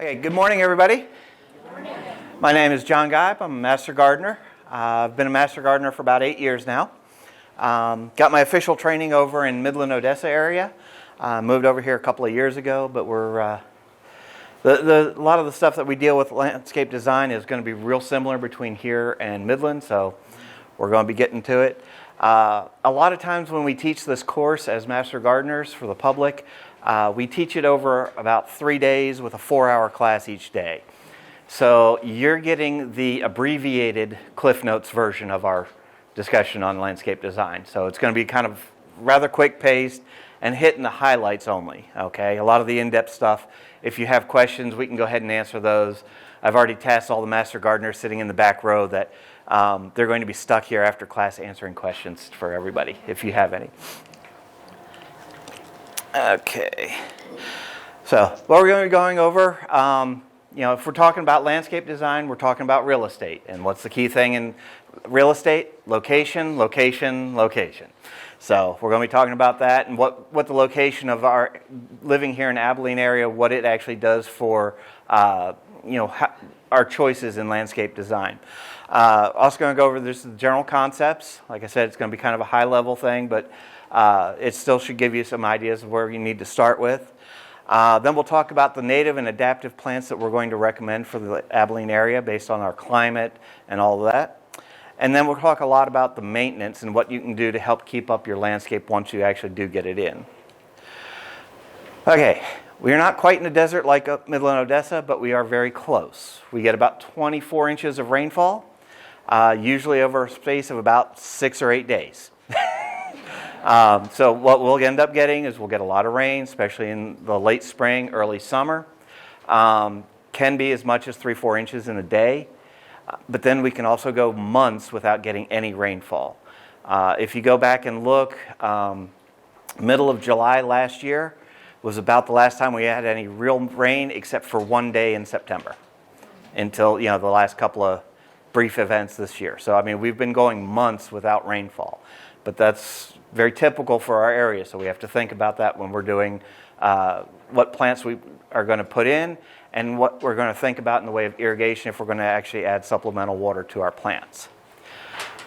Okay, good morning, everybody. Good morning. My name is John Geib. I'm a Master Gardener. I've been a Master Gardener for about 8 years now. Got my official training over in Midland, Odessa area. Moved over here a couple of years ago, but we're a lot of the stuff that we deal with landscape design is going to be real similar between here and Midland, so we're going to be getting to it. A lot of times when we teach this course as Master Gardeners for the public, we teach it over about 3 days with a 4-hour class each day. So you're getting the abbreviated Cliff Notes version of our discussion on landscape design. So it's going to be kind of rather quick paced and hitting the highlights only. Okay, a lot of the in-depth stuff, if you have questions, we can go ahead and answer those. I've already tasked all the Master Gardeners sitting in the back row that they're going to be stuck here after class answering questions for everybody, if you have any. Okay, so what we're going to be going over, if we're talking about landscape design, we're talking about real estate. And what's the key thing in real estate? Location, location, location. So we're going to be talking about that and what the location of our living here in Abilene area, what it actually does for our choices in landscape design. Also going to go over the general concepts. Like I said, it's going to be kind of a high level thing, but it still should give you some ideas of where you need to start with. Then we'll talk about the native and adaptive plants that we're going to recommend for the Abilene area based on our climate and all of that. And then we'll talk a lot about the maintenance and what you can do to help keep up your landscape once you actually do get it in. Okay, we're not quite in the desert like Midland, Odessa, but we are very close. We get about 24 inches of rainfall, usually over a space of about 6 or 8 days. So what we'll end up getting is we'll get a lot of rain, especially in the late spring, early summer. Can be as much as 3-4 inches in a day. But then we can also go months without getting any rainfall. If you go back and look, middle of July last year was about the last time we had any real rain except for one day in September until the last couple of brief events this year. So, we've been going months without rainfall. But that's very typical for our area, so we have to think about that when we're doing what plants we are going to put in and what we're going to think about in the way of irrigation if we're going to actually add supplemental water to our plants.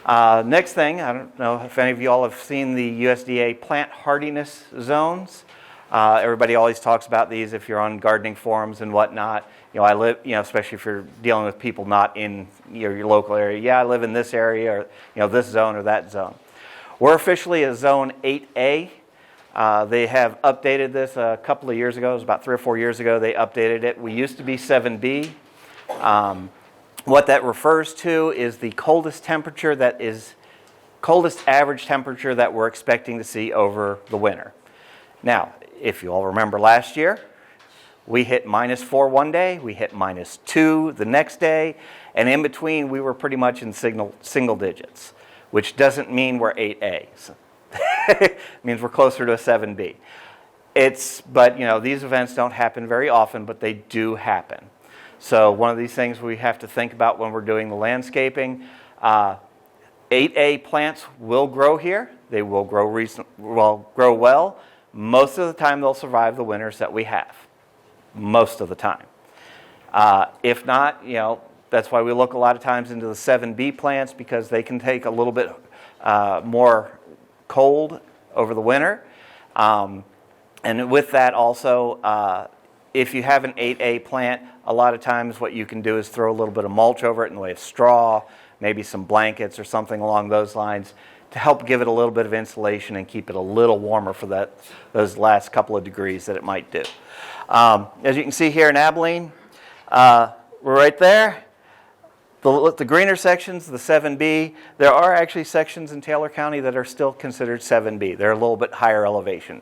Next thing, I don't know if any of you all have seen the USDA plant hardiness zones. Everybody always talks about these if you're on gardening forums and whatnot. I live, especially if you're dealing with people not in your local area. Yeah, I live in this area or this zone or that zone. We're officially a zone 8A. They have updated this a couple of years ago. It was about 3 or 4 years ago they updated it. We used to be 7B. What that refers to is the coldest average temperature that we're expecting to see over the winter. Now, if you all remember last year, we hit -4 one day, we hit -2 the next day, and in between we were pretty much in single digits, which doesn't mean we're 8A. It means we're closer to a 7B. But these events don't happen very often, but they do happen. So one of these things we have to think about when we're doing the landscaping. 8A plants will grow here. They will grow well. Most of the time they'll survive the winters that we have. Most of the time. If not, that's why we look a lot of times into the 7B plants because they can take a little bit more cold over the winter. And with that also, if you have an 8A plant, a lot of times what you can do is throw a little bit of mulch over it in the way of straw, maybe some blankets or something along those lines to help give it a little bit of insulation and keep it a little warmer for those last couple of degrees that it might do. As you can see here in Abilene, we're right there. The greener sections, the 7B, there are actually sections in Taylor County that are still considered 7B. They're a little bit higher elevation,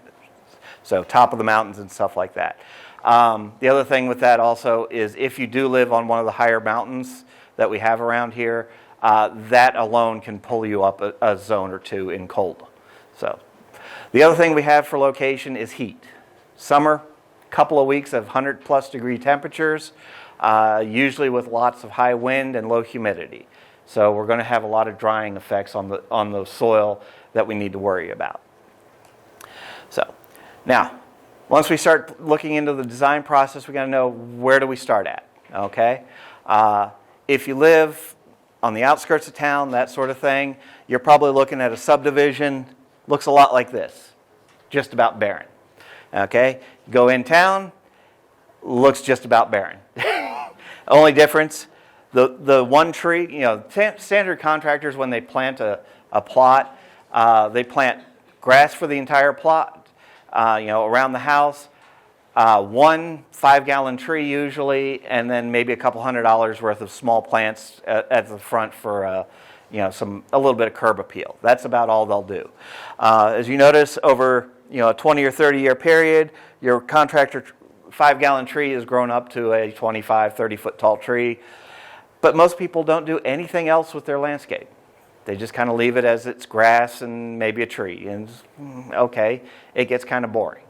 so top of the mountains and stuff like that. The other thing with that also is if you do live on one of the higher mountains that we have around here, that alone can pull you up a zone or two in cold. So the other thing we have for location is heat. Summer, couple of weeks of 100+ degree temperatures. Usually with lots of high wind and low humidity. So we're going to have a lot of drying effects on the soil that we need to worry about. So now, Once we start looking into the design process, we got to know, where do we start at, okay? If you live on the outskirts of town, that sort of thing, you're probably looking at a subdivision, looks a lot like this, just about barren, okay? Go in town, looks just about barren. Only difference, the one tree, you know, standard contractors, when they plant a plot, they plant grass for the entire plot, you know, around the house, one 5-gallon tree usually, and then maybe a couple $100 worth of small plants at the front for, you know, a little bit of curb appeal. That's about all they'll do. As you notice, over, you know, a 20 or 30 year period, your contractor 5-gallon tree has grown up to a 25, 30 foot tall tree. But most people don't do anything else with their landscape. They just kind of leave it as it's grass and maybe a tree. And okay, it gets kind of boring.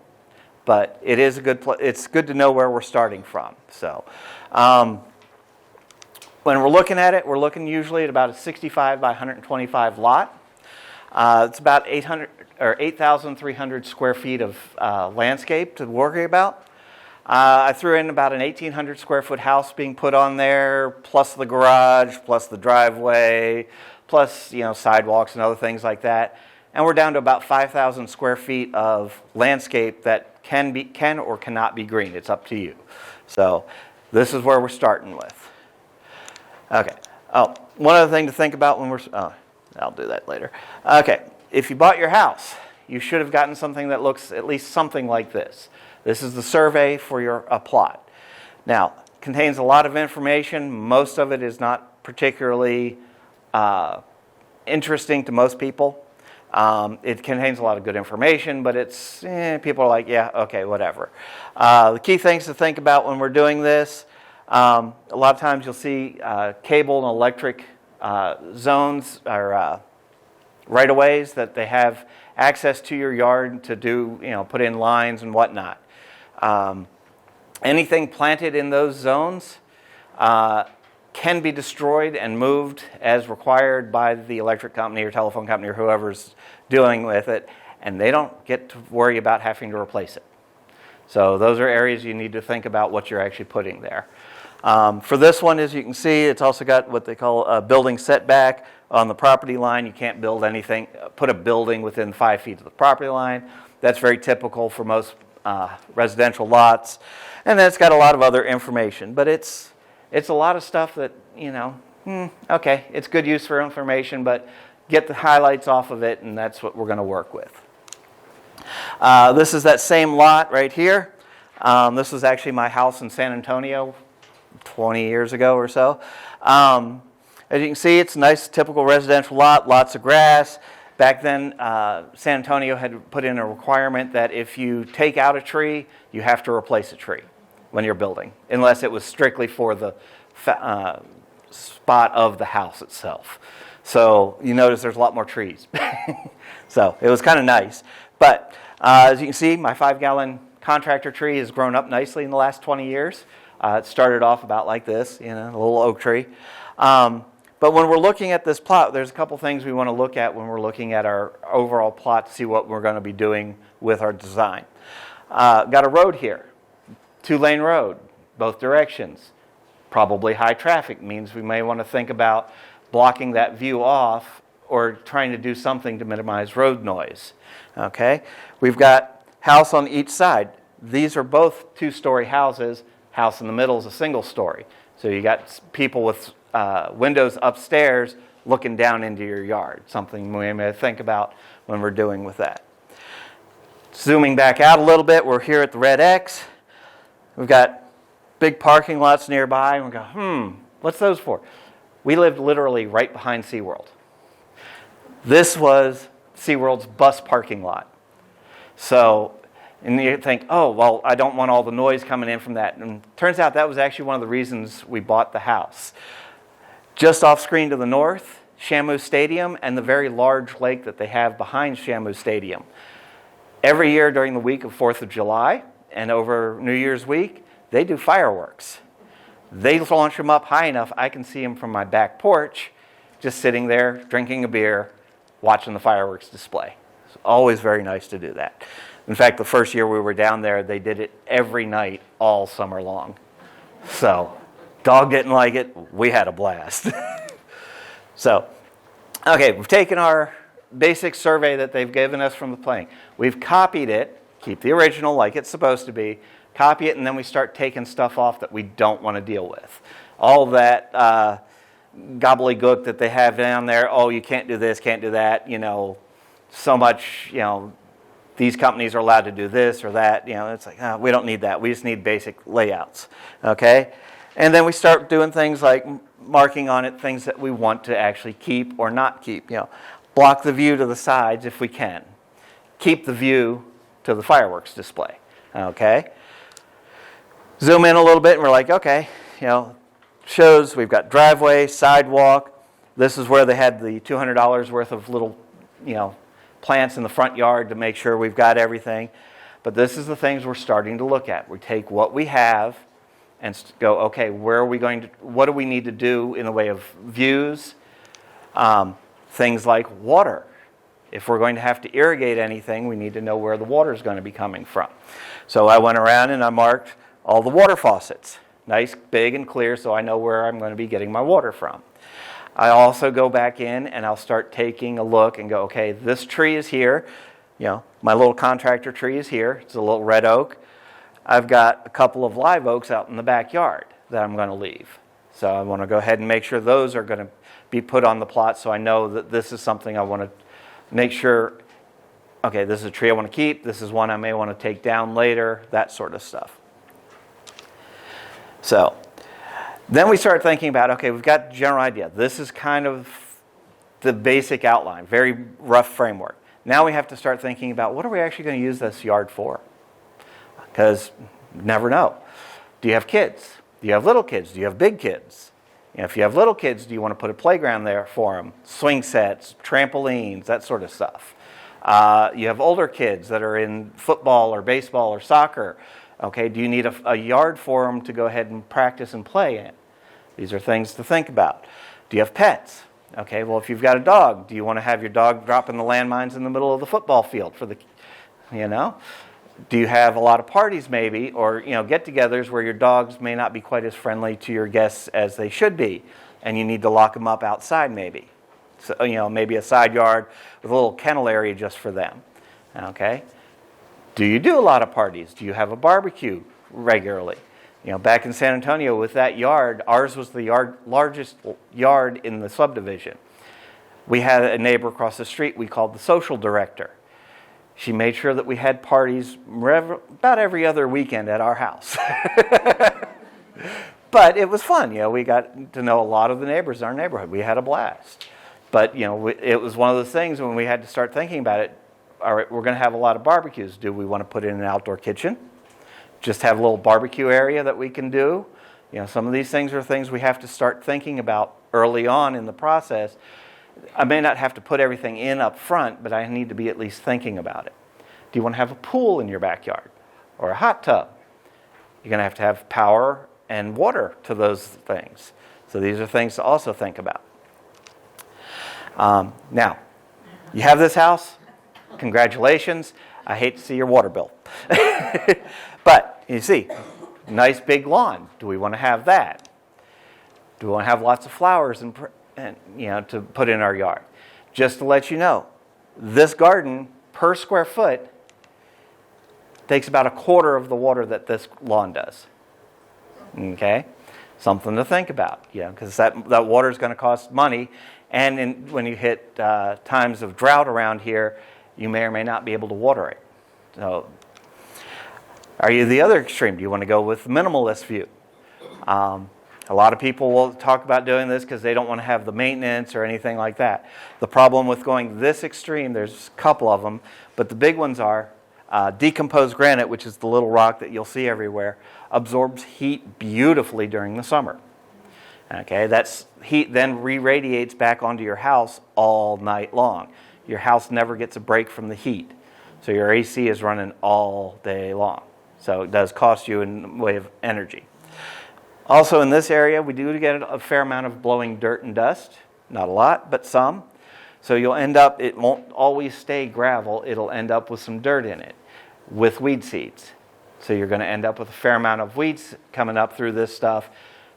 But it is it's good to know where we're starting from. So when we're looking at it, we're looking usually at about a 65 by 125 lot. It's about 8,300 square feet of landscape to worry about. I threw in about an 1,800 square foot house being put on there, plus the garage, plus the driveway, plus, you know, sidewalks and other things like that. And we're down to about 5,000 square feet of landscape that can or cannot be green. It's up to you. So this is where we're starting with. Okay. Oh, one other thing to think about when I'll do that later. Okay. If you bought your house, you should have gotten something that looks at least something like this. This is the survey for your plot. Now, contains a lot of information. Most of it is not particularly interesting to most people. It contains a lot of good information, but it's people are like, yeah, okay, whatever. The key things to think about when we're doing this, a lot of times you'll see cable and electric zones or right-of-ways that they have access to your yard to do, you know, put in lines and whatnot. Anything planted in those zones can be destroyed and moved as required by the electric company or telephone company or whoever's dealing with it, and they don't get to worry about having to replace it. So those are areas you need to think about what you're actually putting there. For this one, as you can see, it's also got what they call a building setback on the property line. You can't build anything, put a building within 5 feet of the property line. That's very typical for most residential lots. And then it's got a lot of other information. But it's a lot of stuff that, you know, okay, it's good use for information, but get the highlights off of it, and that's what we're going to work with. This is that same lot right here. This was actually my house in San Antonio 20 years ago or so. As you can see, it's a nice, typical residential lot, lots of grass. Back then, San Antonio had put in a requirement that if you take out a tree, you have to replace a tree when you're building, unless it was strictly for the spot of the house itself. So you notice there's a lot more trees. So it was kind of nice. But as you can see, my 5-gallon contractor tree has grown up nicely in the last 20 years. It started off about like this, you know, a little oak tree. But when we're looking at this plot, there's a couple things we want to look at when we're looking at our overall plot to see what we're going to be doing with our design. Got a road here, 2-lane road, both directions. Probably high traffic means we may want to think about blocking that view off or trying to do something to minimize road noise. Okay, we've got house on each side. These are both 2-story houses. House in the middle is a single story. So you got people with windows upstairs looking down into your yard, something we may think about when we're doing with that. Zooming back out a little bit, we're here at the red X. We've got big parking lots nearby, and we go, what's those for? We lived literally right behind SeaWorld. This was SeaWorld's bus parking lot. So, and you think, oh, well, I don't want all the noise coming in from that. And turns out that was actually one of the reasons we bought the house. Just off screen to the north, Shamu Stadium and the very large lake that they have behind Shamu Stadium. Every year during the week of 4th of July and over New Year's week, they do fireworks. They launch them up high enough I can see them from my back porch, just sitting there, drinking a beer, watching the fireworks display. It's always very nice to do that. In fact, the first year we were down there, they did it every night all summer long. So, dog didn't like it. We had a blast. So, okay, we've taken our basic survey that they've given us from the playing. We've copied it, keep the original like it's supposed to be, copy it, and then we start taking stuff off that we don't want to deal with. All that gobbledygook that they have down there, oh, you can't do this, can't do that, so much, these companies are allowed to do this or that, it's like, oh, we don't need that. We just need basic layouts, okay? And then we start doing things like marking on it things that we want to actually keep or not keep, Block the view to the sides if we can. Keep the view to the fireworks display, okay? Zoom in a little bit and we're like, okay, shows we've got driveway, sidewalk. This is where they had the $200 worth of little, plants in the front yard to make sure we've got everything. But this is the things we're starting to look at. We take what we have and go, okay, what do we need to do in the way of views? Things like water. If we're going to have to irrigate anything, we need to know where the water is going to be coming from. So I went around and I marked all the water faucets. Nice, big, and clear, so I know where I'm going to be getting my water from. I also go back in and I'll start taking a look and go, okay, this tree is here. My little contractor tree is here. It's a little red oak. I've got a couple of live oaks out in the backyard that I'm going to leave. So I want to go ahead and make sure those are going to be put on the plot so I know that this is something I want to make sure, okay, this is a tree I want to keep. This is one I may want to take down later, that sort of stuff. So then we start thinking about, okay, we've got the general idea. This is kind of the basic outline, very rough framework. Now we have to start thinking about what are we actually going to use this yard for? Because you never know. Do you have kids? Do you have little kids? Do you have big kids? If you have little kids, do you want to put a playground there for them? Swing sets, trampolines, that sort of stuff. You have older kids that are in football or baseball or soccer. Okay, do you need a yard for them to go ahead and practice and play in? These are things to think about. Do you have pets? Okay, well, if you've got a dog, do you want to have your dog dropping the landmines in the middle of the football field for the, Do you have a lot of parties maybe, or get-togethers where your dogs may not be quite as friendly to your guests as they should be, and you need to lock them up outside maybe. So, maybe a side yard with a little kennel area just for them. Okay? Do you do a lot of parties? Do you have a barbecue regularly? Back in San Antonio with that yard, ours was the largest yard in the subdivision. We had a neighbor across the street we called the social director. She made sure that we had parties about every other weekend at our house. But it was fun. We got to know a lot of the neighbors in our neighborhood. We had a blast. But, it was one of those things when we had to start thinking about it. All right, we're going to have a lot of barbecues. Do we want to put in an outdoor kitchen? Just have a little barbecue area that we can do? Some of these things are things we have to start thinking about early on in the process. I may not have to put everything in up front, but I need to be at least thinking about it. Do you want to have a pool in your backyard or a hot tub? You're going to have power and water to those things. So these are things to also think about. Now, you have this house. Congratulations. I hate to see your water bill. But, you see, nice big lawn. Do we want to have that? Do we want to have lots of flowers and to put in our yard? Just to let you know, this garden per square foot takes about a quarter of the water that this lawn does. Okay? Something to think about, because that water is going to cost money. And when you hit times of drought around here, you may or may not be able to water it. So, are you the other extreme? Do you want to go with the minimalist view? A lot of people will talk about doing this because they don't want to have the maintenance or anything like that. The problem with going this extreme, there's a couple of them, but the big ones are decomposed granite, which is the little rock that you'll see everywhere, absorbs heat beautifully during the summer. Okay, that heat then re-radiates back onto your house all night long. Your house never gets a break from the heat. So your AC is running all day long. So it does cost you in the way of energy. Also in this area, we do get a fair amount of blowing dirt and dust. Not a lot, but some. So you'll end up, it won't always stay gravel. It'll end up with some dirt in it. with weed seeds. So you're going to end up with a fair amount of weeds coming up through this stuff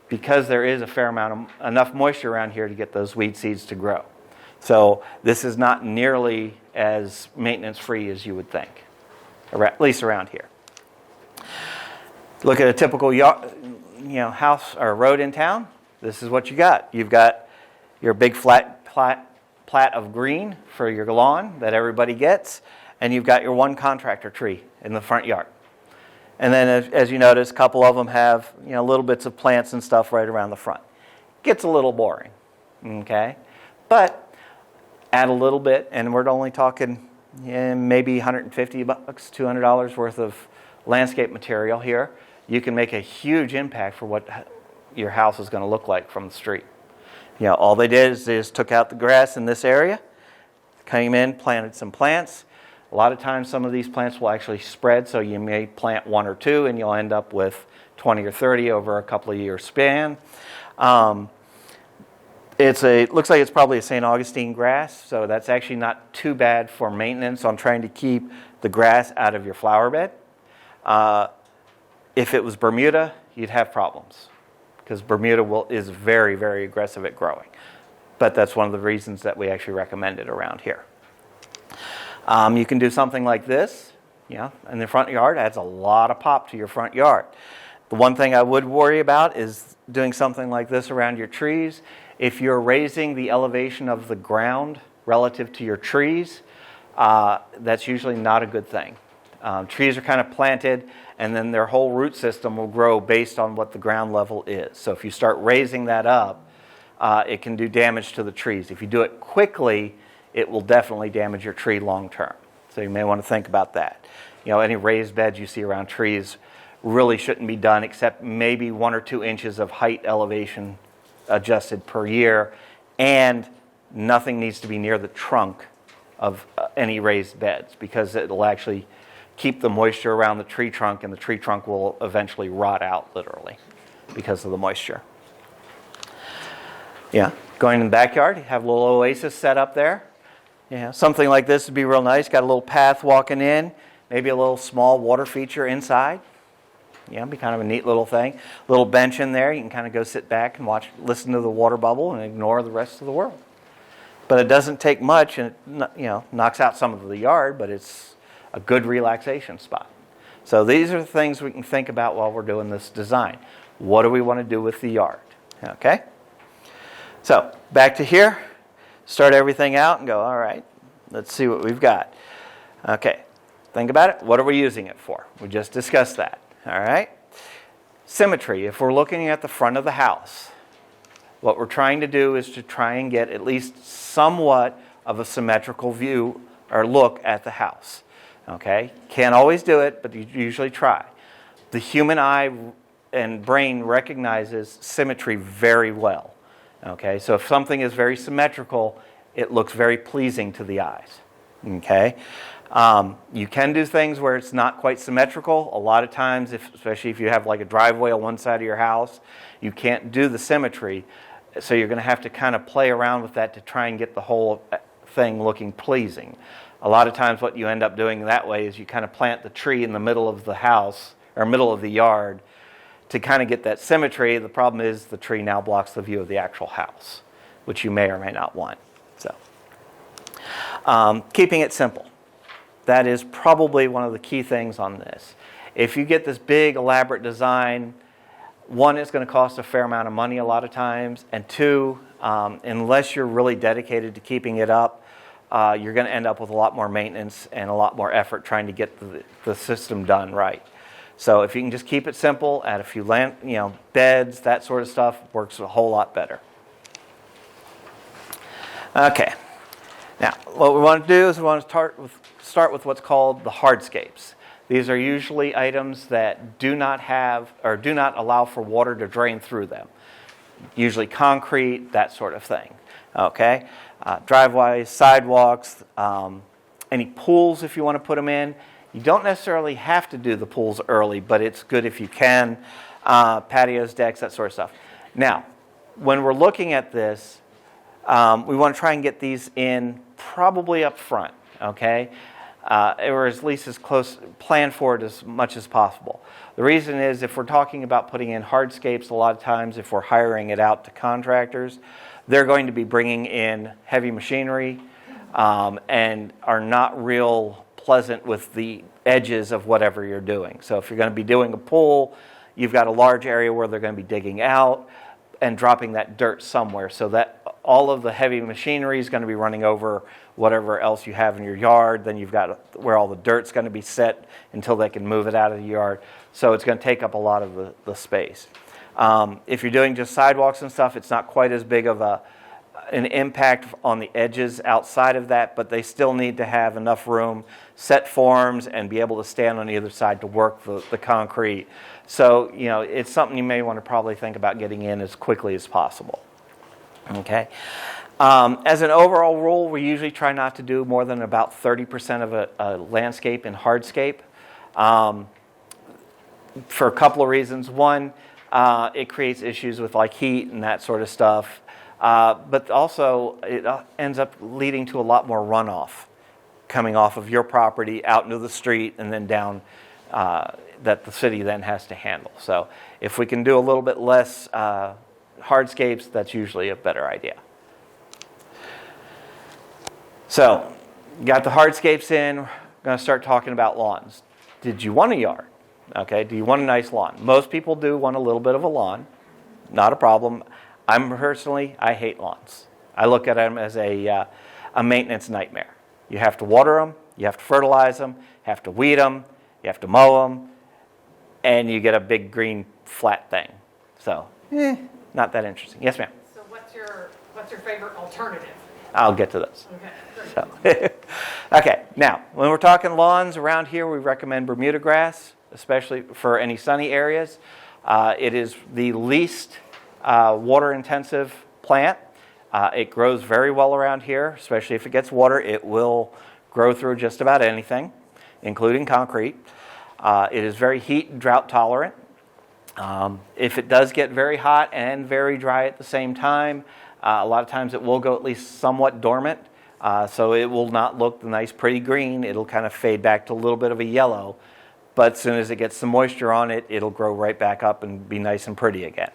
because there is a fair amount of enough moisture around here to get those weed seeds to grow. So this is not nearly as maintenance free as you would think, at least around here. Look at a typical house or road in town. This is what you got. You've got your big flat plat of green for your lawn that everybody gets, and you've got your one contractor tree in the front yard. And then as you notice, a couple of them have little bits of plants and stuff right around the front. Gets a little boring, okay? But add a little bit, and we're only talking maybe $150, $200 worth of landscape material here. You can make a huge impact for what your house is going to look like from the street. All they did is took out the grass in this area, came in, planted some plants. A lot of times some of these plants will actually spread, so you may plant one or two and you'll end up with 20 or 30 over a couple of year span. It looks like it's probably a St. Augustine grass, so that's actually not too bad for maintenance on trying to keep the grass out of your flower bed. If it was Bermuda, you'd have problems because Bermuda is very, very aggressive at growing. But that's one of the reasons that we actually recommend it around here. You can do something like this, in the front yard. Adds a lot of pop to your front yard. The one thing I would worry about is doing something like this around your trees. If you're raising the elevation of the ground relative to your trees, that's usually not a good thing. Trees are kind of planted, and then their whole root system will grow based on what the ground level is. So if you start raising that up, it can do damage to the trees. If you do it quickly, it will definitely damage your tree long term. So you may want to think about that. Any raised beds you see around trees really shouldn't be done except maybe 1 or 2 inches of height elevation adjusted per year, and nothing needs to be near the trunk of any raised beds because it'll actually keep the moisture around the tree trunk, and the tree trunk will eventually rot out literally because of the moisture. Going in the backyard, you have a little oasis set up there. Something like this would be real nice. Got a little path walking in, maybe a little small water feature inside. Be kind of a neat little thing. A little bench in there. You can kind of go sit back and listen to the water bubble and ignore the rest of the world. But it doesn't take much, and it knocks out some of the yard, but it's a good relaxation spot. So these are the things we can think about while we're doing this design. What do we want to do with the yard? Okay? So back to here. Start everything out and go, all right, let's see what we've got. Okay, think about it. What are we using it for? We just discussed that. All right? Symmetry. If we're looking at the front of the house, what we're trying to do is to try and get at least somewhat of a symmetrical view or look at the house. Okay? Can't always do it, but you usually try. The human eye and brain recognizes symmetry very well. Okay, so if something is very symmetrical, it looks very pleasing to the eyes. Okay, you can do things where it's not quite symmetrical. A lot of times, especially if you have like a driveway on one side of your house, you can't do the symmetry. So you're going to have to kind of play around with that to try and get the whole thing looking pleasing. A lot of times what you end up doing that way is you kind of plant the tree in the middle of the house or middle of the yard to kind of get that symmetry. The problem is the tree now blocks the view of the actual house, which you may or may not want. So, keeping it simple. That is probably one of the key things on this. If you get this big, elaborate design, one, it's going to cost a fair amount of money a lot of times, and two, unless you're really dedicated to keeping it up, you're going to end up with a lot more maintenance and a lot more effort trying to get the system done right. So if you can just keep it simple, add a few beds, that sort of stuff, works a whole lot better. Okay. Now, what we want to do is we want to start with what's called the hardscapes. These are usually items that do not have or do not allow for water to drain through them. Usually concrete, that sort of thing. Okay? Driveways, sidewalks, any pools if you want to put them in. You don't necessarily have to do the pools early, but it's good if you can. Patios, decks, that sort of stuff. Now, when we're looking at this, we want to try and get these in probably up front, okay? or at least as close, plan for it as much as possible. The reason is if we're talking about putting in hardscapes, a lot of times if we're hiring it out to contractors, they're going to be bringing in heavy machinery and are not real pleasant with the edges of whatever you're doing. So if you're going to be doing a pool, you've got a large area where they're going to be digging out and dropping that dirt somewhere, so that all of the heavy machinery is going to be running over whatever else you have in your yard. Then you've got where all the dirt's going to be set until they can move it out of the yard. So it's going to take up a lot of the space. If you're doing just sidewalks and stuff, it's not quite as big of an impact on the edges outside of that, but they still need to have enough room, set forms, and be able to stand on either side to work the concrete. So, it's something you may want to probably think about getting in as quickly as possible. Okay. As an overall rule, we usually try not to do more than about 30% of a landscape in hardscape for a couple of reasons. One, it creates issues with like heat and that sort of stuff. But also, it ends up leading to a lot more runoff coming off of your property out into the street and then down that the city then has to handle. So if we can do a little bit less hardscapes, that's usually a better idea. So, got the hardscapes in. We're going to start talking about lawns. Did you want a yard? Okay, do you want a nice lawn? Most people do want a little bit of a lawn. Not a problem. I hate lawns. I look at them as a maintenance nightmare. You have to water them, you have to fertilize them, you have to weed them, you have to mow them, and you get a big green flat thing. So, not that interesting. Yes, ma'am? So what's your favorite alternative? I'll get to those. Okay. Okay, now, when we're talking lawns around here, we recommend Bermuda grass, especially for any sunny areas. It is the least water-intensive plant. It grows very well around here, especially if it gets water. It will grow through just about anything, including concrete. It is very heat and drought tolerant. If it does get very hot and very dry at the same time, a lot of times it will go at least somewhat dormant. So it will not look the nice pretty green. It'll kind of fade back to a little bit of a yellow. But as soon as it gets some moisture on it, it'll grow right back up and be nice and pretty again.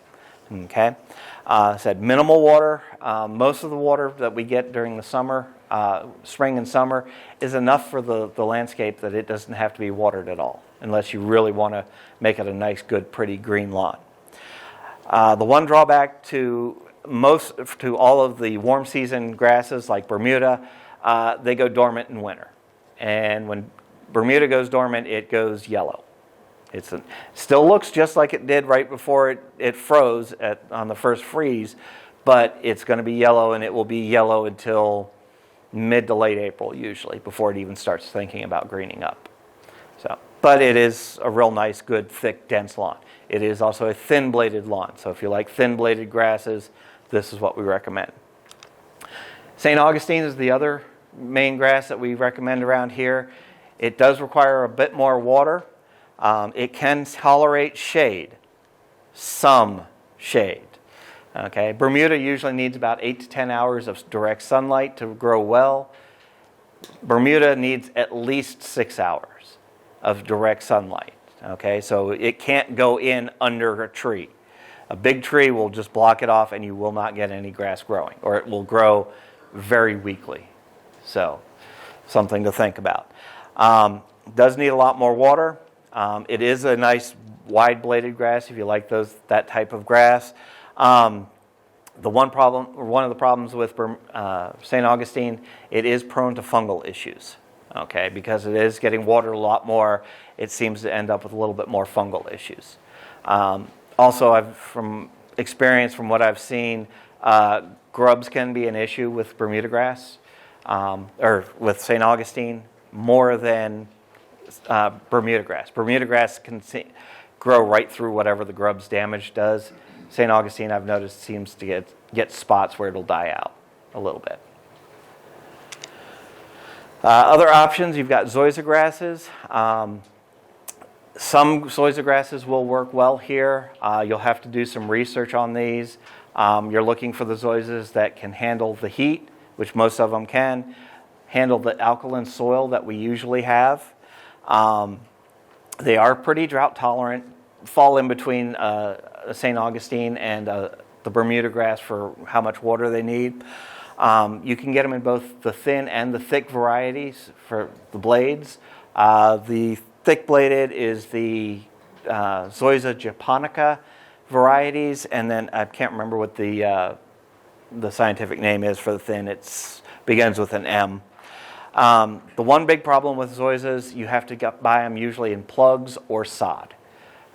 Okay. I said minimal water. Most of the water that we get during the summer, spring and summer, is enough for the landscape that it doesn't have to be watered at all, unless you really want to make it a nice, good, pretty green lawn. The one drawback to all of the warm season grasses like Bermuda, they go dormant in winter. And when Bermuda goes dormant, it goes yellow. It still looks just like it did right before it froze on the first freeze, but it's going to be yellow, and it will be yellow until mid to late April usually, before it even starts thinking about greening up. But it is a real nice, good, thick, dense lawn. It is also a thin-bladed lawn, so if you like thin-bladed grasses, this is what we recommend. St. Augustine is the other main grass that we recommend around here. It does require a bit more water. It can tolerate shade, some shade. Okay, Bermuda usually needs about 8 to 10 hours of direct sunlight to grow well. Bermuda needs at least 6 hours of direct sunlight. Okay, so it can't go in under a tree. A big tree will just block it off, and you will not get any grass growing, or it will grow very weakly. So, something to think about. Does need a lot more water. It is a nice wide-bladed grass if you like that type of grass. One of the problems with St. Augustine, it is prone to fungal issues. Okay, because it is getting watered a lot more, it seems to end up with a little bit more fungal issues. Also, from experience, from what I've seen, grubs can be an issue with Bermuda grass, or with St. Augustine, more than Bermuda grass. Bermuda grass can grow right through whatever the grub's damage does. St. Augustine, I've noticed, seems to get spots where it'll die out a little bit. Other options, you've got zoysia grasses. Some zoysia grasses will work well here. You'll have to do some research on these. You're looking for the zoysias that can handle the heat, which most of them can. handle the alkaline soil that we usually have. They are pretty drought tolerant, fall in between St. Augustine and the Bermuda grass for how much water they need. You can get them in both the thin and the thick varieties for the blades. The thick-bladed is the Zoysia japonica varieties, and then I can't remember what the scientific name is for the thin. It begins with an M. The one big problem with Zoysias, you have to buy them usually in plugs or sod.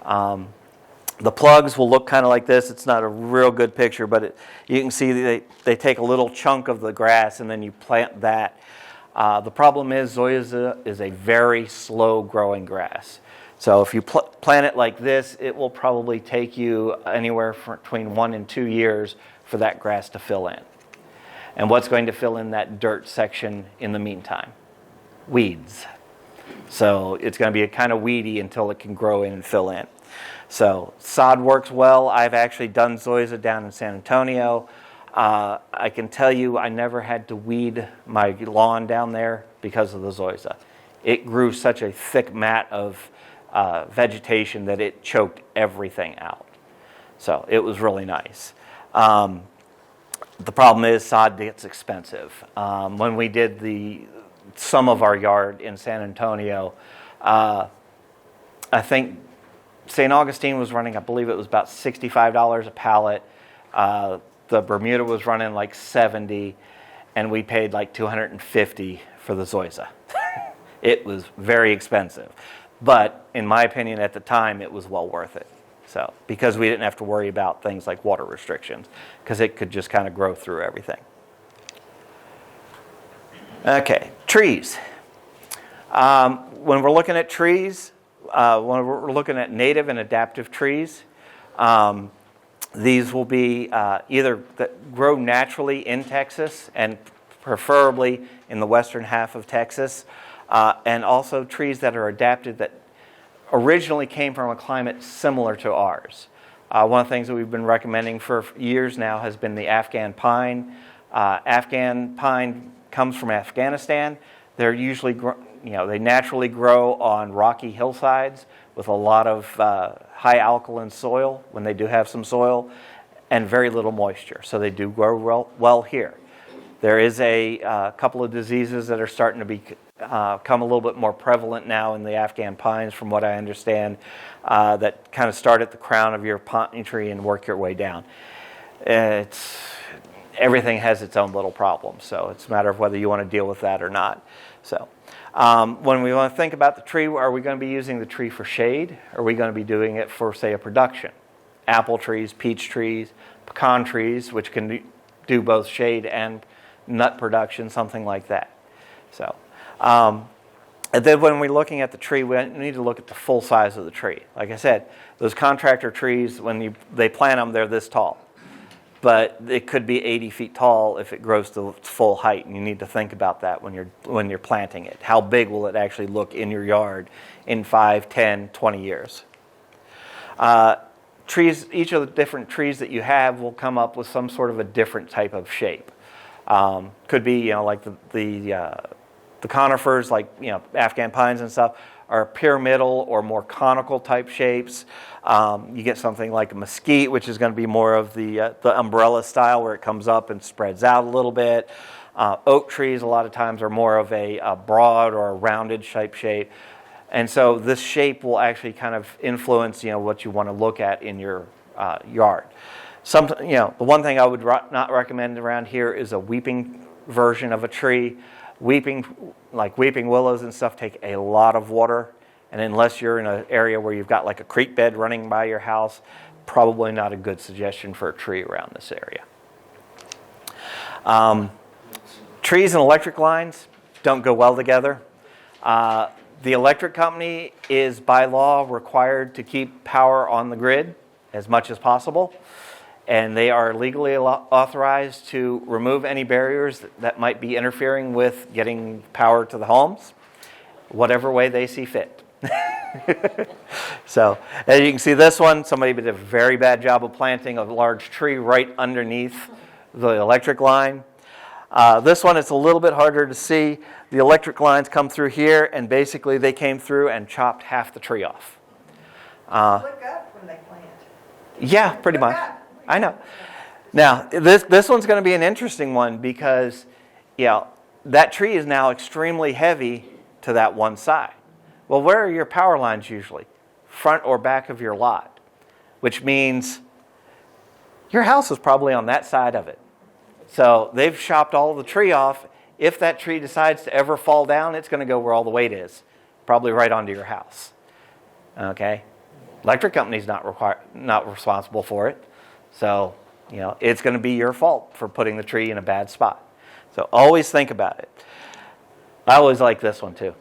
The plugs will look kind of like this. It's not a real good picture, but you can see they take a little chunk of the grass and then you plant that. The problem is Zoysia is a very slow growing grass. So if you plant it like this, it will probably take you anywhere between 1 and 2 years for that grass to fill in. And what's going to fill in that dirt section in the meantime? Weeds. So it's going to be kind of weedy until it can grow in and fill in. So sod works well. I've actually done Zoysia down in San Antonio. I can tell you I never had to weed my lawn down there because of the Zoysia. It grew such a thick mat of vegetation that it choked everything out. So it was really nice. The problem is sod gets expensive. When we did some of our yard in San Antonio, I think St. Augustine was running, I believe it was about $65 a pallet. The Bermuda was running like $70, and we paid like $250 for the Zoysia. It was very expensive. But in my opinion at the time, it was well worth it. So, because we didn't have to worry about things like water restrictions, because it could just kind of grow through everything. Okay, trees. When we're looking at trees, when we're looking at native and adaptive trees, these will be either that grow naturally in Texas and preferably in the western half of Texas, and also trees that are adapted that originally came from a climate similar to ours. One of the things that we've been recommending for years now has been the Afghan pine. Afghan pine comes from Afghanistan. They're usually, they naturally grow on rocky hillsides with a lot of high alkaline soil when they do have some soil, and very little moisture. So they do grow well here. There is a couple of diseases that are starting to become a little bit more prevalent now in the Afghan pines, from what I understand, that kind of start at the crown of your pine tree and work your way down. Everything has its own little problems, so it's a matter of whether you want to deal with that or not. So when we want to think about the tree, are we going to be using the tree for shade? Or are we going to be doing it for, say, a production? Apple trees, peach trees, pecan trees, which can do both shade and nut production, something like that. So, and then when we're looking at the tree, we need to look at the full size of the tree. Like I said, those contractor trees, when they plant them, they're this tall. But it could be 80 feet tall if it grows to its full height, and you need to think about that when you're planting it. How big will it actually look in your yard in 5, 10, 20 years? Trees, each of the different trees that you have will come up with some sort of a different type of shape. Could be, like the conifers, like Afghan pines and stuff, are pyramidal or more conical type shapes. You get something like a mesquite, which is going to be more of the umbrella style, where it comes up and spreads out a little bit. Oak trees a lot of times are more of a broad or a rounded shape. And so this shape will actually kind of influence what you want to look at in your yard. The one thing I would not recommend around here is a weeping version of a tree. Weeping willows and stuff take a lot of water, and unless you're in an area where you've got like a creek bed running by your house, probably not a good suggestion for a tree around this area. Trees and electric lines don't go well together. The electric company is by law required to keep power on the grid as much as possible, and they are legally authorized to remove any barriers that might be interfering with getting power to the homes, whatever way they see fit. So, as you can see this one, somebody did a very bad job of planting a large tree right underneath the electric line. This one, it's a little bit harder to see. The electric lines come through here, and basically they came through and chopped half the tree off. Look up when they plant. Yeah, pretty Look much. up. I know. Now, this one's going to be an interesting one because, that tree is now extremely heavy to that one side. Well, where are your power lines usually? Front or back of your lot, which means your house is probably on that side of it. So they've chopped all the tree off. If that tree decides to ever fall down, it's going to go where all the weight is, probably right onto your house. Okay? Electric company's not responsible for it. So, it's going to be your fault for putting the tree in a bad spot. So always think about it. I always like this one too.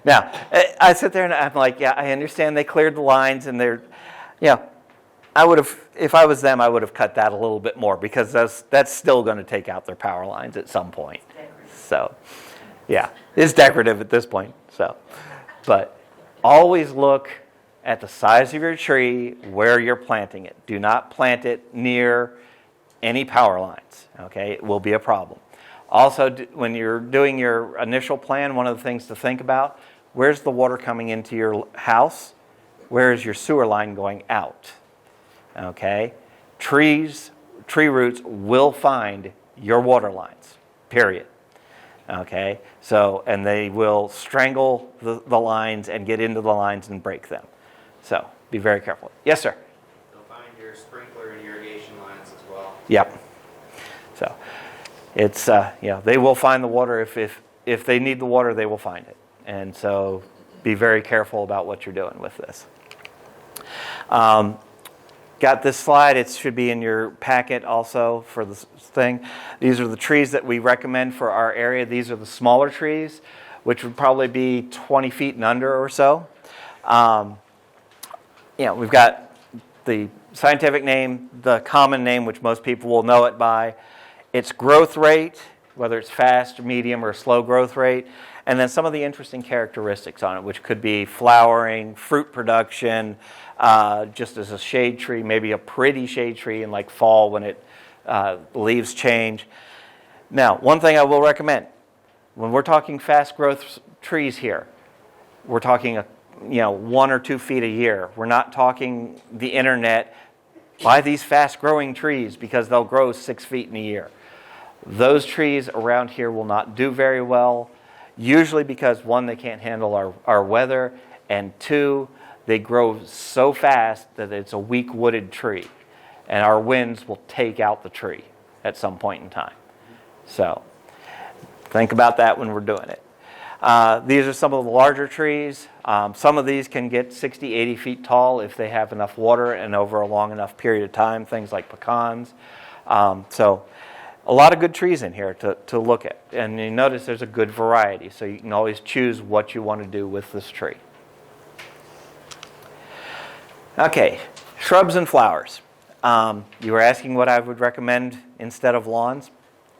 Now, I sit there and I'm like, yeah, I understand they cleared the lines and they're, I would have, if I was them, I would have cut that a little bit more because that's still going to take out their power lines at some point. So, yeah, it's decorative at this point. So, but always look at the size of your tree where you're planting it. Do not plant it near any power lines, okay? It will be a problem. Also, when you're doing your initial plan, one of the things to think about, where's the water coming into your house? Where is your sewer line going out? Okay? Tree roots will find your water lines, period. Okay? So, and they will strangle the lines and get into the lines and break them. So, be very careful. Yes, sir? They'll find your sprinkler and irrigation lines as well. Yep. So, it's, they will find the water. If they need the water, they will find it. And so, be very careful about what you're doing with this. Got this slide. It should be in your packet also for this thing. These are the trees that we recommend for our area. These are the smaller trees, which would probably be 20 feet and under or so. We've got the scientific name, the common name, which most people will know it by, its growth rate, whether it's fast, medium, or slow growth rate, and then some of the interesting characteristics on it, which could be flowering, fruit production, just as a shade tree, maybe a pretty shade tree in like fall when leaves change. Now, one thing I will recommend, when we're talking fast growth trees here, we're talking 1 or 2 feet a year. We're not talking the internet. Buy these fast growing trees because they'll grow 6 feet in a year. Those trees around here will not do very well, usually because 1, they can't handle our weather, and 2, they grow so fast that it's a weak wooded tree, and our winds will take out the tree at some point in time. So think about that when we're doing it. These are some of the larger trees. Some of these can get 60, 80 feet tall if they have enough water and over a long enough period of time, things like pecans. So a lot of good trees in here to look at. And you notice there's a good variety, so you can always choose what you want to do with this tree. Okay, shrubs and flowers. You were asking what I would recommend instead of lawns?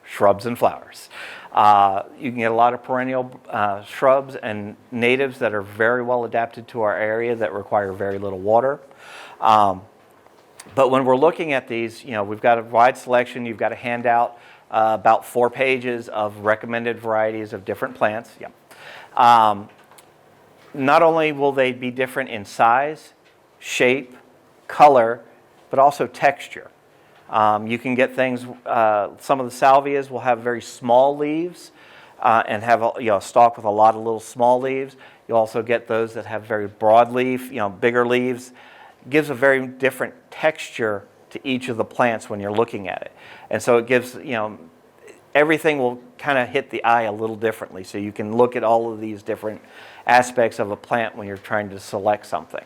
Shrubs and flowers. You can get a lot of perennial shrubs and natives that are very well adapted to our area that require very little water. But when we're looking at these, we've got a wide selection. You've got a handout, about 4 pages of recommended varieties of different plants. Yep. Not only will they be different in size, shape, color, but also texture. You can get things, some of the salvias will have very small leaves and have a stalk with a lot of little small leaves. You also get those that have very broad leaf, bigger leaves. It gives a very different texture to each of the plants when you're looking at it. And so it gives, everything will kind of hit the eye a little differently. So you can look at all of these different aspects of a plant when you're trying to select something.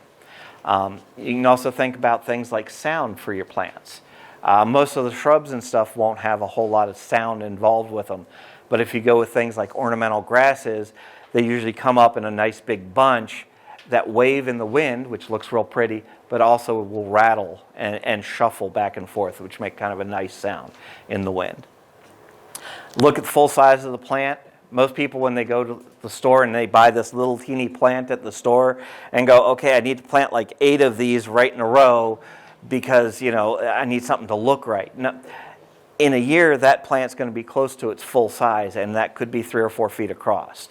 You can also think about things like sound for your plants. Most of the shrubs and stuff won't have a whole lot of sound involved with them. But if you go with things like ornamental grasses, they usually come up in a nice big bunch that wave in the wind, which looks real pretty, but also will rattle and shuffle back and forth, which make kind of a nice sound in the wind. Look at the full size of the plant. Most people, when they go to the store and they buy this little teeny plant at the store and go, okay, I need to plant like 8 of these right in a row because, I need something to look right. No, in a year, that plant's going to be close to its full size, and that could be 3 or 4 feet across.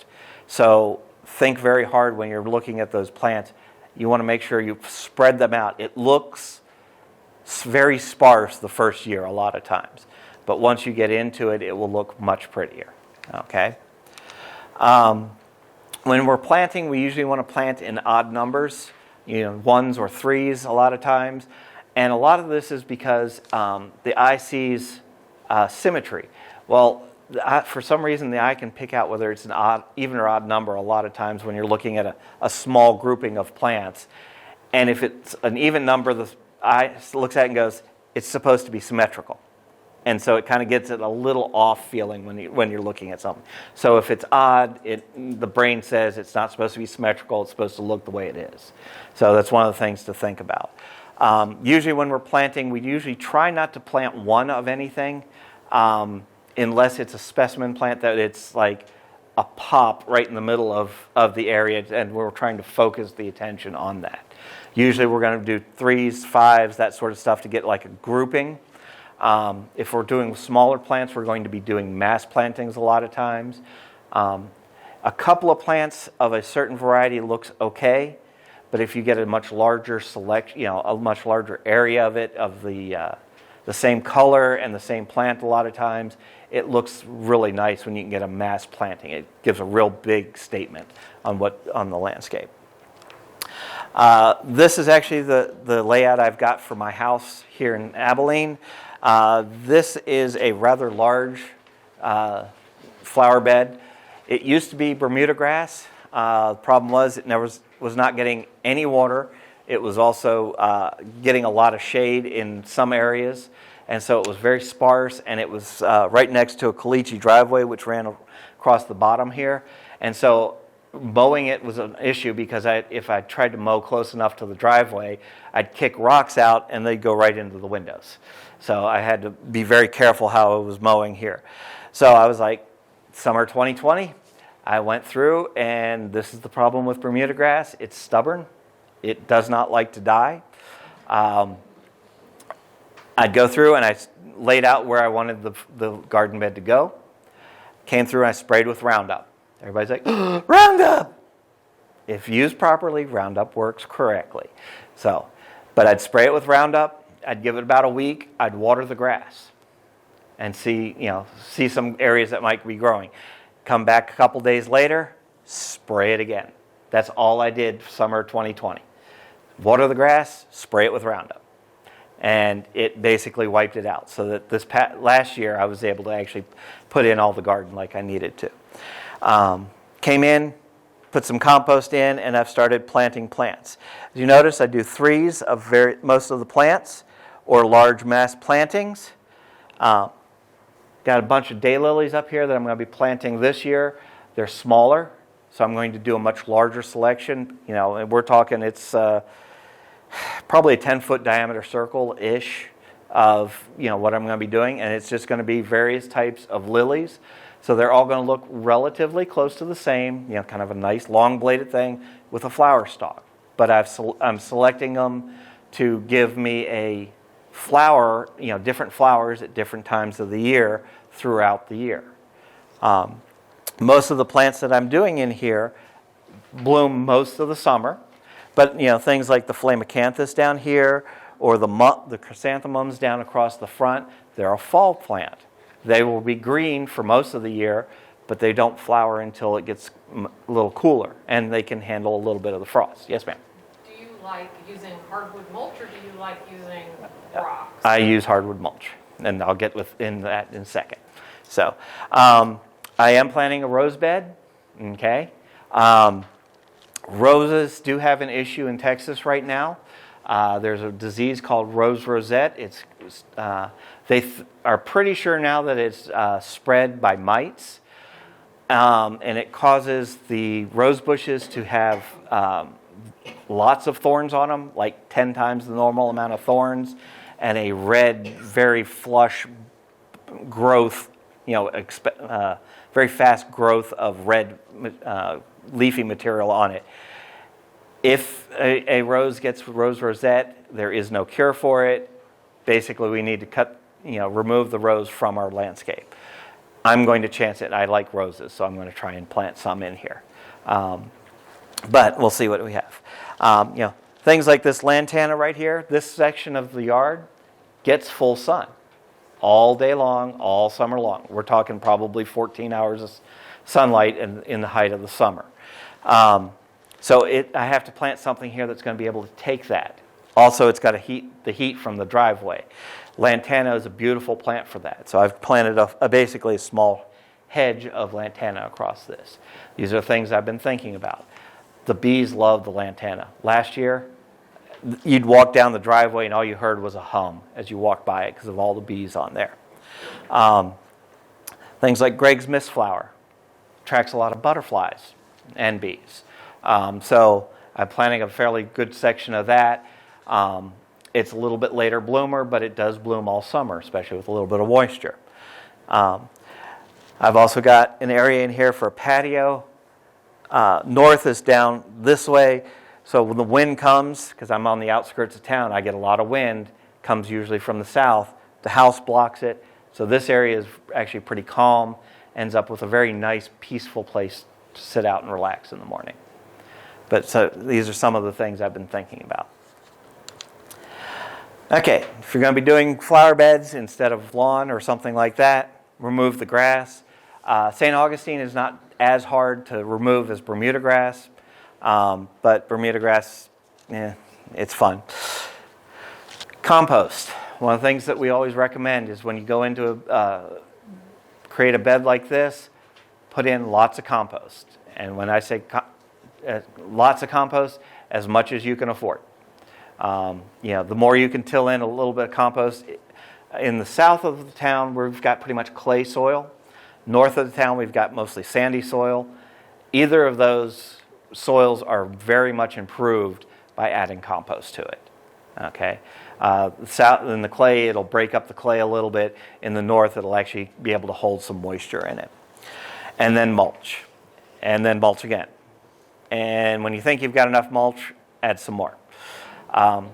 So think very hard when you're looking at those plants. You want to make sure you spread them out. It looks very sparse the first year a lot of times, but once you get into it, it will look much prettier. Okay. When we're planting, we usually want to plant in odd numbers, ones or threes a lot of times, and a lot of this is because the eye sees symmetry. Well, for some reason, the eye can pick out whether it's an even or odd number a lot of times when you're looking at a small grouping of plants. And if it's an even number, the eye looks at it and goes, it's supposed to be symmetrical. And so it kind of gets it a little off feeling when you're looking at something. So if it's odd, the brain says it's not supposed to be symmetrical, it's supposed to look the way it is. So that's one of the things to think about. Usually when we're planting, we usually try not to plant one of anything, unless it's a specimen plant that it's like a pop right in the middle of the area, and we're trying to focus the attention on that. Usually we're going to do 3s, 5s, that sort of stuff to get like a grouping. If we're doing smaller plants, we're going to be doing mass plantings a lot of times. A couple of plants of a certain variety looks okay, but if you get a much larger a much larger area of it, of the same color and the same plant a lot of times, it looks really nice when you can get a mass planting. It gives a real big statement on the landscape. This is actually the layout I've got for my house here in Abilene. This is a rather large flower bed. It used to be Bermuda grass. The problem was it was not getting any water. It was also getting a lot of shade in some areas, and so it was very sparse, and it was right next to a caliche driveway which ran across the bottom here. And so mowing it was an issue because if I tried to mow close enough to the driveway, I'd kick rocks out and they'd go right into the windows. So I had to be very careful how I was mowing here. So I was like, summer 2020, I went through, and this is the problem with Bermuda grass. It's stubborn. It does not like to die. I'd go through and I laid out where I wanted the garden bed to go. Came through and I sprayed with Roundup. Everybody's like, oh, Roundup! If used properly, Roundup works correctly. But I'd spray it with Roundup. I'd give it about a week. I'd water the grass and see some areas that might be growing. Come back a couple days later, spray it again. That's all I did summer 2020. Water the grass, spray it with Roundup. And it basically wiped it out. So that this last year, I was able to actually put in all the garden like I needed to. Came in, put some compost in, and I've started planting plants. As you notice, I do 3s of most of the plants, or large mass plantings. Got a bunch of daylilies up here that I'm going to be planting this year. They're smaller, so I'm going to do a much larger selection. And we're talking it's probably a 10-foot diameter circle-ish of what I'm going to be doing, and it's just going to be various types of lilies. So they're all going to look relatively close to the same, kind of a nice long-bladed thing with a flower stalk. But I'm selecting them to give me a flower, different flowers at different times of the year throughout the year. Most of the plants that I'm doing in here bloom most of the summer, but things like the Flamacanthus down here or the chrysanthemums down across the front, they're a fall plant. They will be green for most of the year, but they don't flower until it gets a little cooler, and they can handle a little bit of the frost. Yes, ma'am? Do you like using hardwood mulch, or do you like using rocks? I use hardwood mulch, and I'll get in that in a second. So I am planting a rose bed, okay? Roses do have an issue in Texas right now. There's a disease called rose rosette. They are pretty sure now that it's spread by mites, and it causes the rose bushes to have lots of thorns on them, like 10 times the normal amount of thorns, and a red, very flush growth, very fast growth of red leafy material on it. If a rose gets rose rosette, there is no cure for it. Basically, we need to cut remove the rose from our landscape. I'm going to chance it. I like roses, so I'm going to try and plant some in here. But we'll see what we have. Things like this lantana right here, this section of the yard gets full sun all day long, all summer long. We're talking probably 14 hours of sunlight in the height of the summer. So I have to plant something here that's going to be able to take that. Also, it's got the heat from the driveway. Lantana is a beautiful plant for that. So I've planted basically a small hedge of lantana across this. These are things I've been thinking about. The bees love the lantana. Last year, you'd walk down the driveway and all you heard was a hum as you walked by it because of all the bees on there. Things like Greg's Mistflower attracts a lot of butterflies and bees. So I'm planting a fairly good section of that. It's a little bit later bloomer, but it does bloom all summer, especially with a little bit of moisture. I've also got an area in here for a patio. North is down this way. So when the wind comes, because I'm on the outskirts of town, I get a lot of wind, comes usually from the south. The house blocks it. So this area is actually pretty calm, ends up with a very nice, peaceful place to sit out and relax in the morning. But so these are some of the things I've been thinking about. Okay, if you're going to be doing flower beds instead of lawn or something like that, remove the grass. St. Augustine is not as hard to remove as Bermuda grass, but Bermuda grass, it's fun. Compost. One of the things that we always recommend is when you go into create a bed like this, put in lots of compost. And when I say lots of compost, as much as you can afford. The more you can till in a little bit of compost. In the south of the town, we've got pretty much clay soil. North of the town, we've got mostly sandy soil. Either of those soils are very much improved by adding compost to it. Okay, south in the clay, it'll break up the clay a little bit. In the north, it'll actually be able to hold some moisture in it. And then mulch, and then mulch again. And when you think you've got enough mulch, add some more.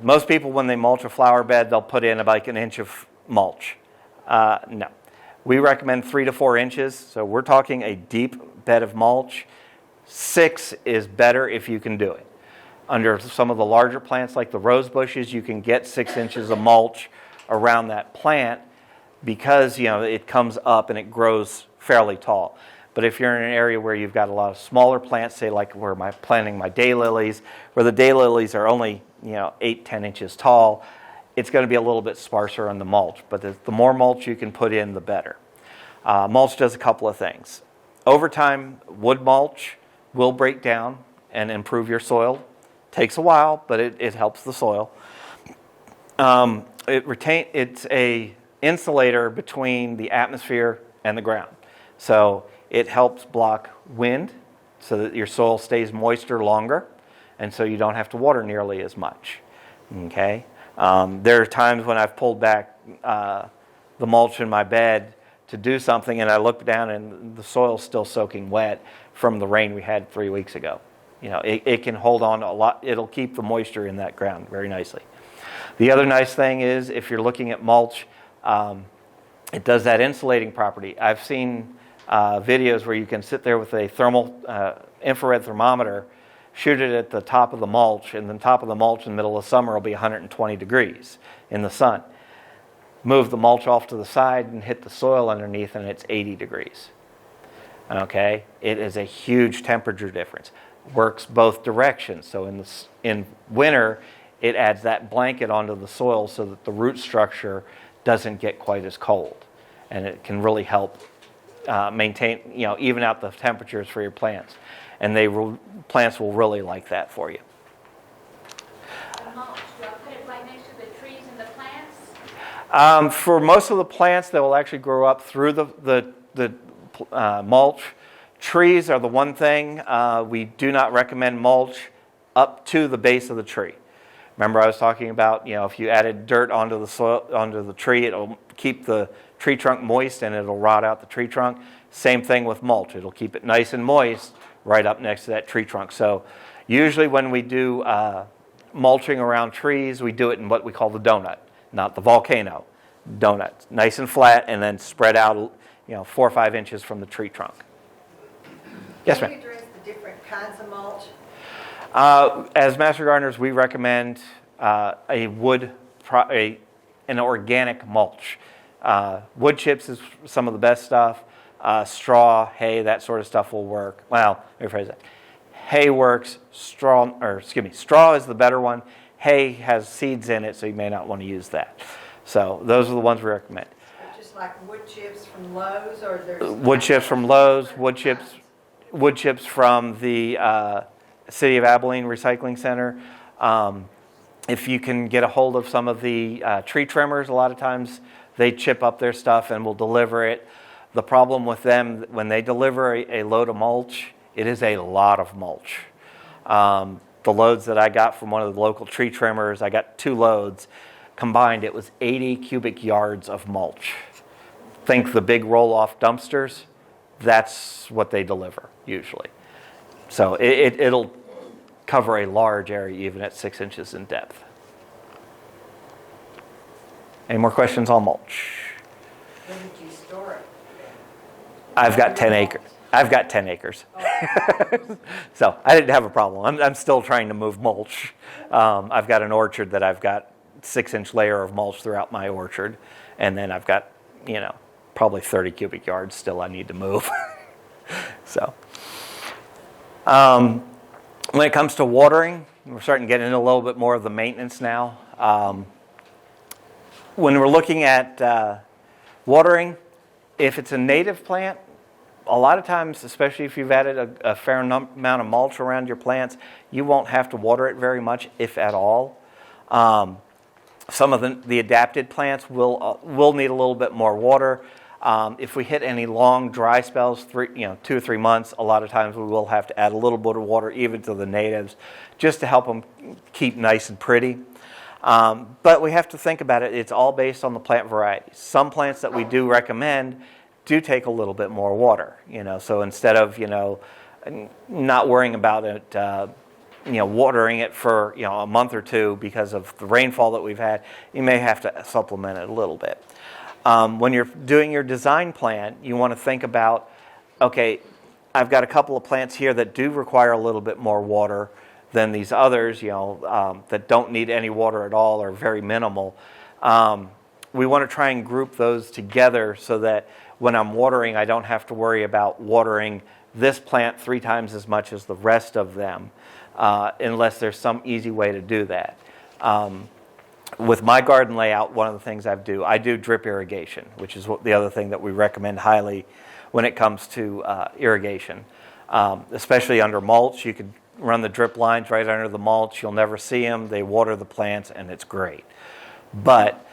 Most people, when they mulch a flower bed, they'll put in about an inch of mulch. No. We recommend 3 to 4 inches. So we're talking a deep bed of mulch. 6 is better if you can do it. Under some of the larger plants like the rose bushes, you can get 6 inches of mulch around that plant because it comes up and it grows fairly tall. But if you're in an area where you've got a lot of smaller plants, say like where I'm planting my daylilies, where the daylilies are only 8-10 inches tall, it's going to be a little bit sparser on the mulch. But the more mulch you can put in, the better. Mulch does a couple of things. Over time, wood mulch will break down and improve your soil. Takes a while, but it helps the soil. It's a insulator between the atmosphere and the ground. So it helps block wind so that your soil stays moister longer, and so you don't have to water nearly as much. Okay. There are times when I've pulled back the mulch in my bed to do something, and I look down and the soil's still soaking wet from the rain we had 3 weeks ago. It can hold on a lot. It'll keep the moisture in that ground very nicely. The other nice thing is if you're looking at mulch, it does that insulating property. I've seen videos where you can sit there with a thermal infrared thermometer, shoot it at the top of the mulch, and the top of the mulch in the middle of summer will be 120 degrees in the sun. Move the mulch off to the side and hit the soil underneath, and it's 80 degrees. Okay? It is a huge temperature difference. Works both directions. So in winter, it adds that blanket onto the soil so that the root structure doesn't get quite as cold. And it can really help maintain, even out the temperatures for your plants. And plants will really like that for you. Mulch, do I put it right next to the trees and the plants? For most of the plants, they will actually grow up through the mulch. Trees are the one thing we do not recommend mulch up to the base of the tree. Remember, I was talking about if you added dirt onto the soil, onto the tree, it'll keep the tree trunk moist and it'll rot out the tree trunk. Same thing with mulch; it'll keep it nice and moist right up next to that tree trunk. So, usually when we do mulching around trees, we do it in what we call the donut, not the volcano. donuts, nice and flat, and then spread out, 4 or 5 inches from the tree trunk. Yes, Can ma'am. you address the different kinds of mulch? As master gardeners, we recommend an organic mulch. Wood chips is some of the best stuff. Straw, hay, that sort of stuff will work. Well, let me rephrase that. Hay works. Straw is the better one. Hay has seeds in it, so you may not want to use that. So those are the ones we recommend. Just like wood chips from Lowe's, or there's... Wood chips from Lowe's, wood chips from the City of Abilene Recycling Center. If you can get a hold of some of the tree trimmers, a lot of times they chip up their stuff and will deliver it. The problem with them, when they deliver a load of mulch, it is a lot of mulch. The loads that I got from one of the local tree trimmers, I got 2 loads. Combined, it was 80 cubic yards of mulch. Think the big roll-off dumpsters. That's what they deliver, usually. So it'll cover a large area, even at 6 inches in depth. Any more questions on mulch? Where did you store it? I've got 10 acres. I've got 10 acres. So I didn't have a problem. I'm still trying to move mulch. I've got an orchard that I've got 6-inch layer of mulch throughout my orchard. And then I've got, probably 30 cubic yards still I need to move. So when it comes to watering, we're starting to get into a little bit more of the maintenance now. When we're looking at watering, if it's a native plant, a lot of times, especially if you've added a fair amount of mulch around your plants, you won't have to water it very much, if at all. Some of the adapted plants will need a little bit more water. If we hit any long dry spells, 2 or 3 months, a lot of times we will have to add a little bit of water even to the natives just to help them keep nice and pretty. But we have to think about it. It's all based on the plant variety. Some plants that we do recommend do take a little bit more water. So instead of not worrying about it, watering it for a month or 2 because of the rainfall that we've had, you may have to supplement it a little bit. When you're doing your design plan, you want to think about, okay, I've got a couple of plants here that do require a little bit more water than these others, that don't need any water at all or very minimal. We want to try and group those together so that when I'm watering, I don't have to worry about watering this plant 3 times as much as the rest of them, unless there's some easy way to do that. With my garden layout, one of the things I do drip irrigation, which is the other thing that we recommend highly when it comes to irrigation. Especially under mulch, you could run the drip lines right under the mulch. You'll never see them. They water the plants, and it's great. But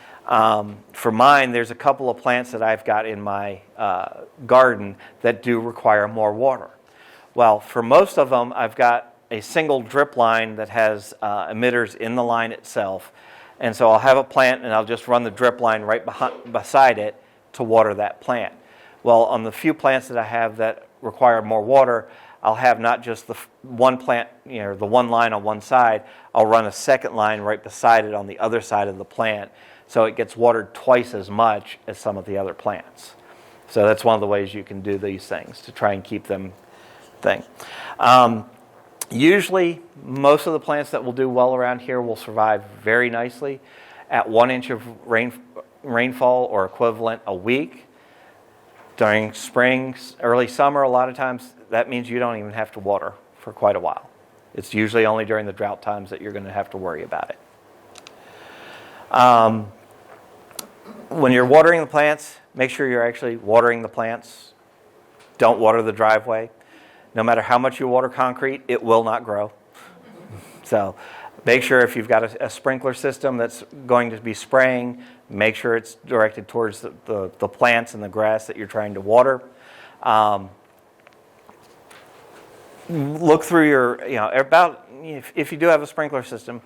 for mine, there's a couple of plants that I've got in my garden that do require more water. Well, for most of them, I've got a single drip line that has emitters in the line itself. And so I'll have a plant, and I'll just run the drip line right beside it to water that plant. Well, on the few plants that I have that require more water, I'll have not just the one plant, the one line on one side. I'll run a second line right beside it on the other side of the plant, so it gets watered twice as much as some of the other plants. So that's one of the ways you can do these things to try and keep them thing. Usually, most of the plants that will do well around here will survive very nicely at 1 inch of rainfall or equivalent a week. During spring, early summer, a lot of times that means you don't even have to water for quite a while. It's usually only during the drought times that you're going to have to worry about it. When you're watering the plants, make sure you're actually watering the plants. Don't water the driveway. No matter how much you water concrete, it will not grow. So make sure if you've got a sprinkler system that's going to be spraying, make sure it's directed towards the plants and the grass that you're trying to water. Look through your, if you do have a sprinkler system,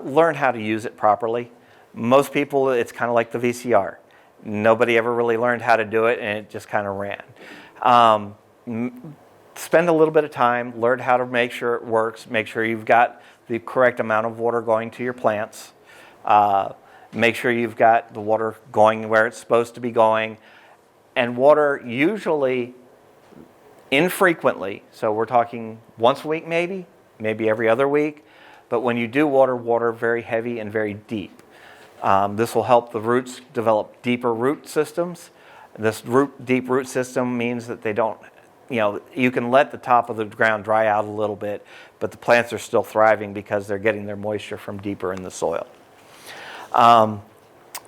learn how to use it properly. Most people, it's kind of like the VCR. Nobody ever really learned how to do it, and it just kind of ran. Spend a little bit of time, learn how to make sure it works, make sure you've got the correct amount of water going to your plants. Make sure you've got the water going where it's supposed to be going. And water usually infrequently, so we're talking once a week maybe every other week. But when you do water very heavy and very deep. This will help the roots develop deeper root systems. This deep root system means that they don't, you can let the top of the ground dry out a little bit, but the plants are still thriving because they're getting their moisture from deeper in the soil.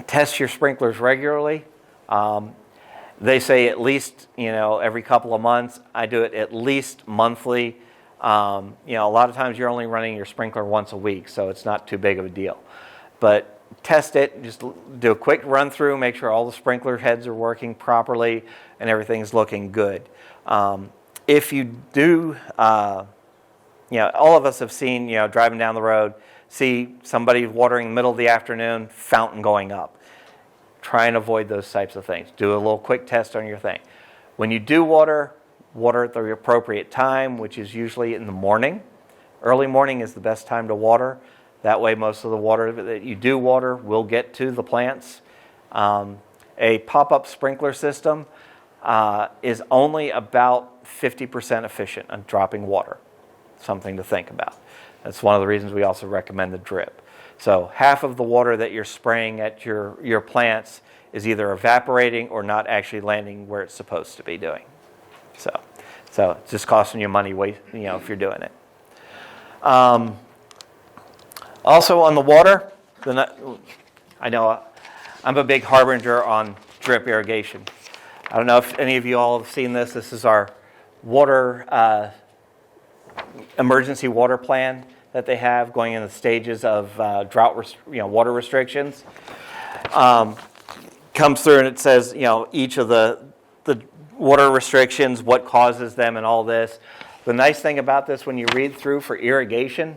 Test your sprinklers regularly. They say at least, every couple of months. I do it at least monthly. A lot of times you're only running your sprinkler once a week, so it's not too big of a deal. But test it, just do a quick run through, make sure all the sprinkler heads are working properly and everything's looking good. If you do, all of us have seen, driving down the road, see somebody watering in the middle of the afternoon, fountain going up. Try and avoid those types of things. Do a little quick test on your thing. When you do water at the appropriate time, which is usually in the morning. Early morning is the best time to water. That way most of the water that you do water will get to the plants. A pop-up sprinkler system is only about 50% efficient on dropping water. Something to think about. That's one of the reasons we also recommend the drip. So half of the water that you're spraying at your plants is either evaporating or not actually landing where it's supposed to be doing. So it's just costing you money, if you're doing it. Also on the water, I know I'm a big harbinger on drip irrigation. I don't know if any of you all have seen this. This is our water emergency water plan that they have going in the stages of water restrictions. Comes through and it says, each of the water restrictions, what causes them, and all this. The nice thing about this, when you read through for irrigation,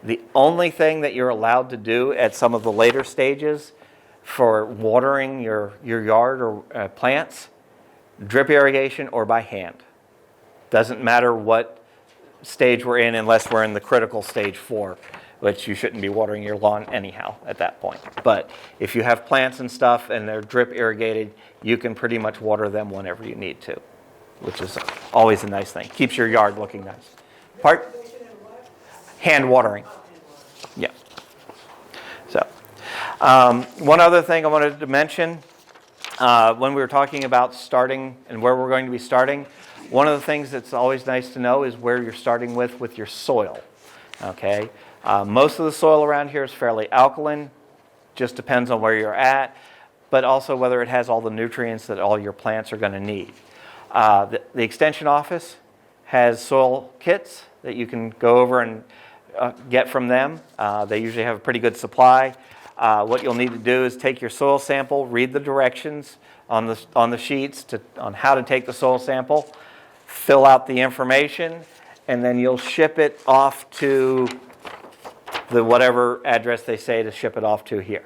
the only thing that you're allowed to do at some of the later stages for watering your yard or plants, drip irrigation or by hand. Doesn't matter what stage we're in unless we're in the critical stage 4, which you shouldn't be watering your lawn anyhow at that point. But if you have plants and stuff and they're drip irrigated, you can pretty much water them whenever you need to, which is always a nice thing. Keeps your yard looking nice. Hand watering. Yeah. So, one other thing I wanted to mention, when we were talking about starting and where we're going to be starting, one of the things that's always nice to know is where you're starting with your soil. Okay. Most of the soil around here is fairly alkaline, just depends on where you're at, but also whether it has all the nutrients that all your plants are going to need. The extension office has soil kits that you can go over and get from them. They usually have a pretty good supply. What you'll need to do is take your soil sample, read the directions on the sheets on how to take the soil sample, fill out the information, and then you'll ship it off to the whatever address they say to ship it off to here.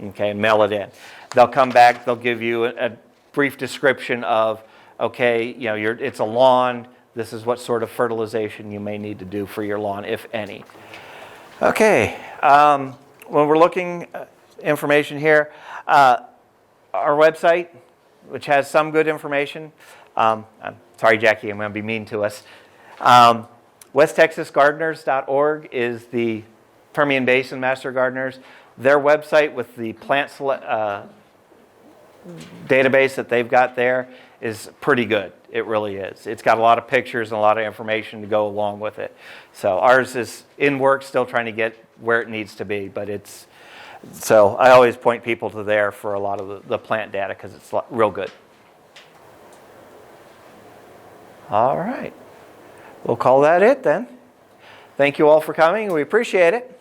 Okay, mail it in. They'll come back, they'll give you a brief description of, okay, it's a lawn, this is what sort of fertilization you may need to do for your lawn, if any. Okay, when we're looking information here, our website, which has some good information, I'm sorry, Jackie, I'm going to be mean to us. WestTexasGardeners.org is the Permian Basin Master Gardeners. Their website with the plant database that they've got there is pretty good. It really is. It's got a lot of pictures and a lot of information to go along with it. So ours is in work, still trying to get where it needs to be. So I always point people to there for a lot of the plant data because it's real good. All right. We'll call that it then. Thank you all for coming. We appreciate it.